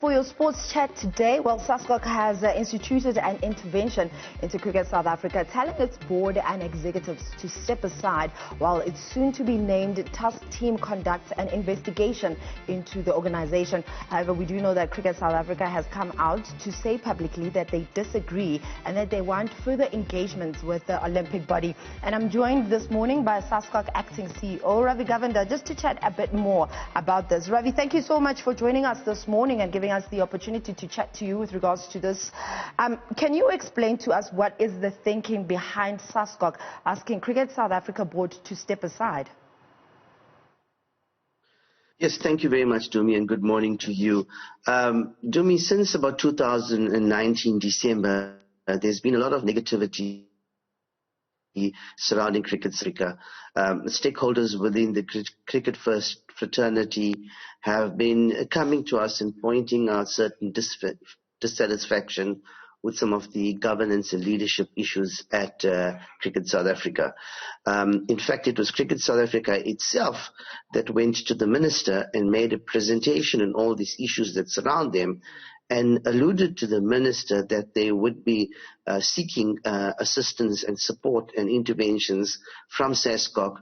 For your sports chat today, well, SASCOC has instituted an intervention into Cricket South Africa, telling its board and executives to step aside while its soon-to-be-named task team conducts an investigation into the organization. However, we do know that Cricket South Africa has come out to say publicly that they disagree and that they want further engagements with the Olympic body. And I'm joined this morning by SASCOC Acting CEO, Ravi Govender, just to chat a bit more about this. Ravi, thank you so much for joining us this morning and giving us the opportunity to chat to you with regards to this. Can you explain to us what is the thinking behind SASCOC asking Cricket South Africa board to step aside? Yes, thank you very much, Tumi, and good morning to you. Tumi, since about 2019 December, there's been a lot of negativity surrounding Cricket South Africa. Stakeholders within the Cricket First fraternity have been coming to us and pointing out certain dissatisfaction with some of the governance and leadership issues at Cricket South Africa. In fact, it was Cricket South Africa itself that went to the minister and made a presentation on all these issues that surround them, and alluded to the minister that they would be seeking assistance and support and interventions from SASCOC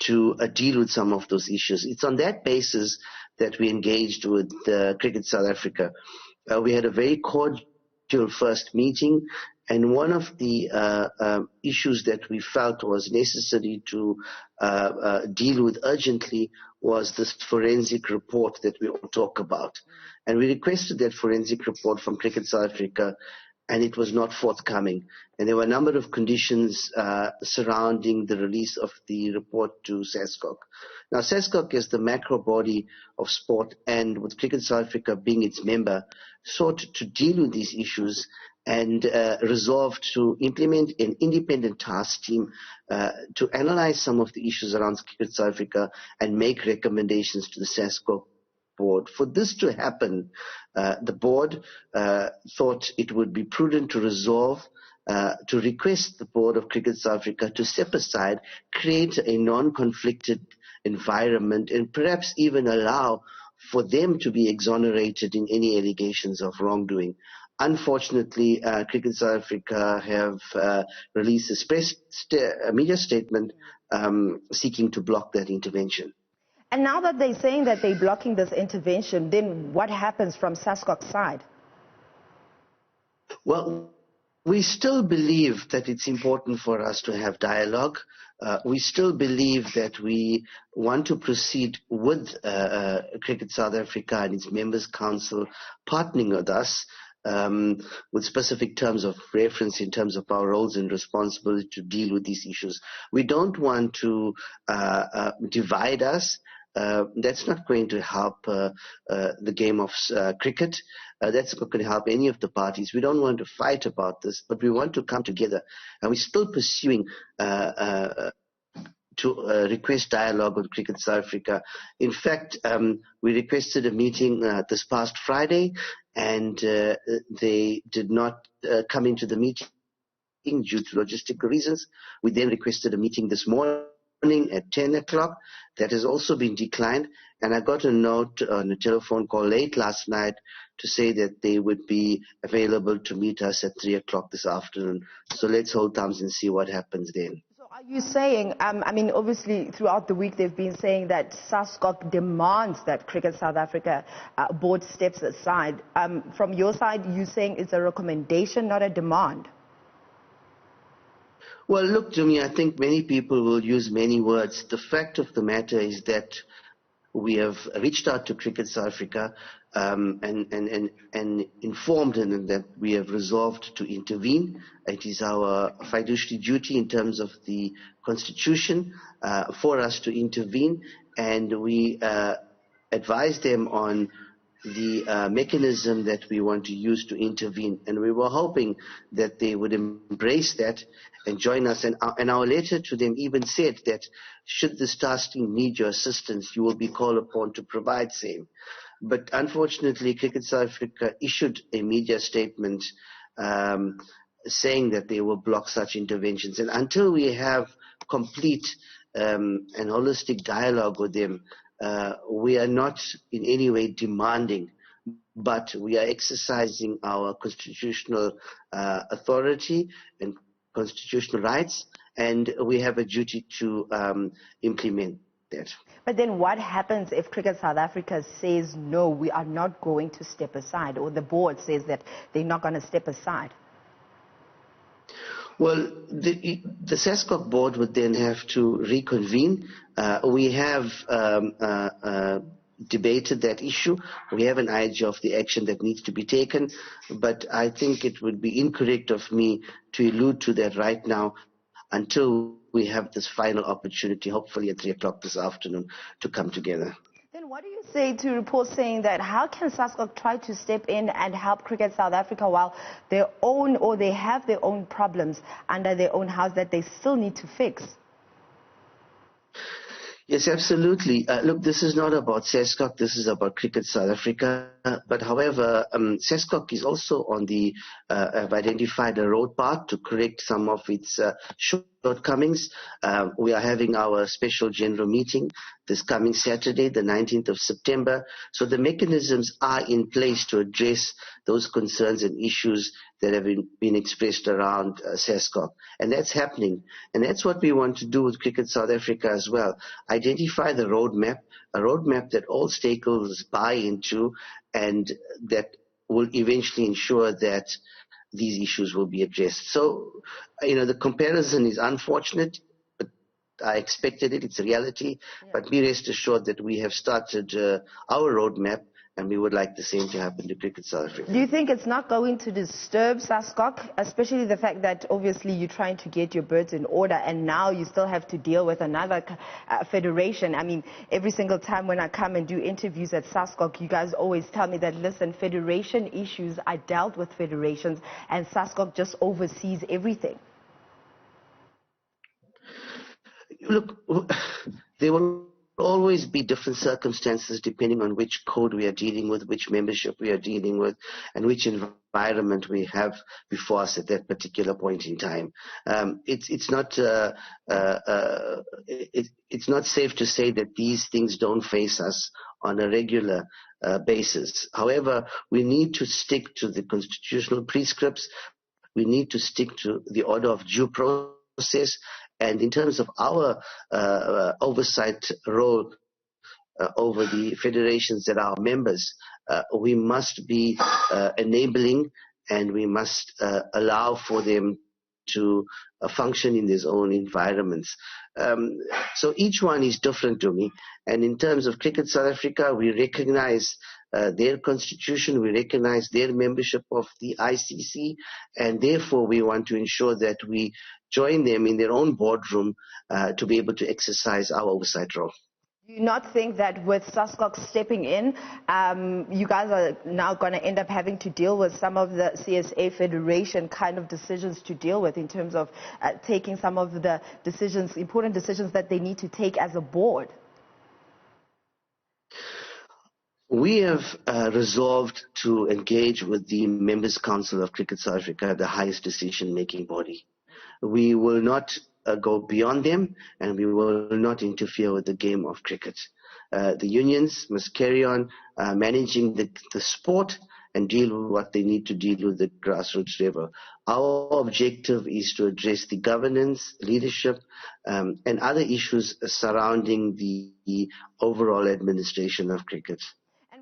to deal with some of those issues. It's on that basis that we engaged with Cricket South Africa. We had a very cordial first meeting, and one of the issues that we felt was necessary to deal with urgently was this forensic report that we all talk about. And we requested that forensic report from Cricket South Africa, and it was not forthcoming. And there were a number of conditions surrounding the release of the report to SASCOC. Now, SASCOC is the macro body of sport, and with Cricket South Africa being its member, sought to deal with these issues and resolved to implement an independent task team to analyze some of the issues around Cricket South Africa and make recommendations to the SASCOC board. For this to happen, the board thought it would be prudent to request the board of Cricket South Africa to step aside, create a non-conflicted environment, and perhaps even allow for them to be exonerated in any allegations of wrongdoing. Unfortunately, Cricket South Africa have released a media statement seeking to block that intervention. And now that they're saying that they're blocking this intervention, then what happens from SASCOC's side? Well, we still believe that it's important for us to have dialogue. We still believe that we want to proceed with Cricket South Africa and its members' council partnering with us with specific terms of reference in terms of our roles and responsibility to deal with these issues. We don't want to divide us. That's not going to help the game of cricket. That's not going to help any of the parties. We don't want to fight about this, but we want to come together. And we're still pursuing to request dialogue with Cricket South Africa. In fact, we requested a meeting this past Friday, and they did not come into the meeting due to logistical reasons. We then requested a meeting this morning at 10 o'clock. That has also been declined, and I got a note on a telephone call late last night to say that they would be available to meet us at 3 o'clock this afternoon. So let's hold thumbs and see what happens then. So are you saying, I mean, obviously throughout the week they've been saying that SASCOC demands that Cricket South Africa board steps aside. From your side, you're saying it's a recommendation, not a demand? Well, look, Tumi, I think many people will use many words. The fact of the matter is that we have reached out to Cricket South Africa and informed them that we have resolved to intervene. It is our fiduciary duty in terms of the Constitution for us to intervene, and we advised them on the mechanism that we want to use to intervene, and we were hoping that they would embrace that and join us. And our letter to them even said that should this task team need your assistance, you will be called upon to provide same. But unfortunately, Cricket South Africa issued a media statement saying that they will block such interventions. And until we have complete and holistic dialogue with them, we are not in any way demanding but we are exercising our constitutional authority and constitutional rights, and we have a duty to implement that. But then what happens if Cricket South Africa says, no, we are not going to step aside, or the board says that they're not going to step aside? Well, the SASCOC board would then have to reconvene. We have debated that issue. We have an idea of the action that needs to be taken, but I think it would be incorrect of me to allude to that right now until we have this final opportunity, hopefully at 3 o'clock this afternoon, to come together. Then what do you say to reports saying that how can SASCOC try to step in and help Cricket South Africa while they have their own problems under their own house that they still need to fix? Yes, absolutely. Look, this is not about SASCOC, this is about Cricket South Africa. But however, SASCOC is also on the, have identified a road path to correct some of its shortcomings. We are having our special general meeting this coming Saturday, the 19th of September. So the mechanisms are in place to address those concerns and issues that have been expressed around SASCOC. And that's happening. And that's what we want to do with Cricket South Africa as well. Identify the roadmap, a roadmap that all stakeholders buy into and that will eventually ensure that these issues will be addressed. So, the comparison is unfortunate, but I expected it. It's a reality. Yeah. But be rest assured that we have started our roadmap, and we would like the same to happen to Cricket South Africa. Do you think it's not going to disturb SASCOC, especially the fact that obviously you're trying to get your birds in order and now you still have to deal with another federation? I mean, every single time when I come and do interviews at SASCOC, you guys always tell me that, listen, federation issues are dealt with federations and SASCOC just oversees everything. Look, they will always be different circumstances depending on which code we are dealing with, which membership we are dealing with, and which environment we have before us at that particular point in time. It's not safe to say that these things don't face us on a regular basis. However, we need to stick to the constitutional prescripts. We need to stick to the order of due process. And in terms of our oversight role over the federations that are members, we must be enabling, and we must allow for them to function in their own environments. So each one is different to me. And in terms of Cricket South Africa, we recognize their constitution, we recognize their membership of the ICC, and therefore we want to ensure that we join them in their own boardroom to be able to exercise our oversight role. Do you not think that with SASCOC stepping in, you guys are now going to end up having to deal with some of the CSA Federation kind of decisions to deal with in terms of taking some of the decisions, important decisions that they need to take as a board? We have resolved to engage with the Members' Council of Cricket South Africa, the highest decision-making body. We will not go beyond them, and we will not interfere with the game of cricket. The unions must carry on managing the sport and deal with what they need to deal with the grassroots level. Our objective is to address the governance, leadership, and other issues surrounding the overall administration of cricket.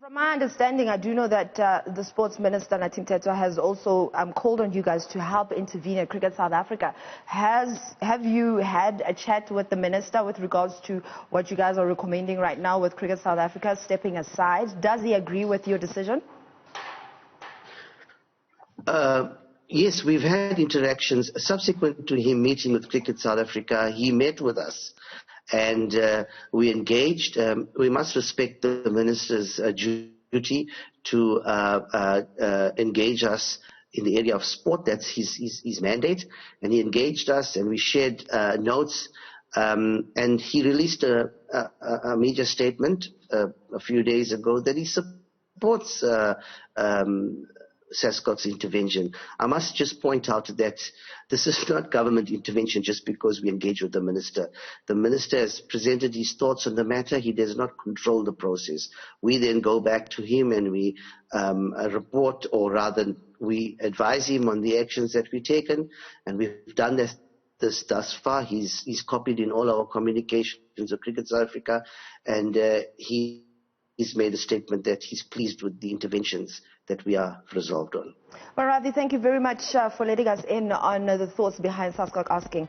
From my understanding, I do know that the sports minister, Natim Tetwa, has also called on you guys to help intervene at Cricket South Africa. Have you had a chat with the minister with regards to what you guys are recommending right now with Cricket South Africa stepping aside? Does he agree with your decision? Yes, we've had interactions. Subsequent to him meeting with Cricket South Africa, he met with us. And we engaged. We must respect the minister's duty to engage us in the area of sport. That's his mandate. And he engaged us, and we shared notes. And he released a media statement a few days ago that he supports SASCOC's intervention. I must just point out that this is not government intervention just because we engage with the minister. The minister has presented his thoughts on the matter. He does not control the process. We then go back to him and we report, or rather we advise him on the actions that we've taken, and we've done this thus far. He's copied in all our communications of Cricket South Africa, and he's made a statement that he's pleased with the interventions that we are resolved on. Well, Ravi, thank you very much for letting us in on the thoughts behind SASCOC asking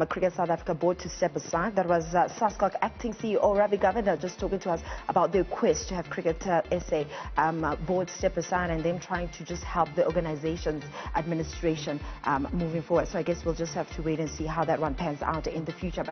Cricket South Africa board to step aside. That was SASCOC acting CEO Ravi Govender just talking to us about the request to have Cricket SA board step aside and them trying to just help the organization's administration moving forward. So I guess we'll just have to wait and see how that one pans out in the future.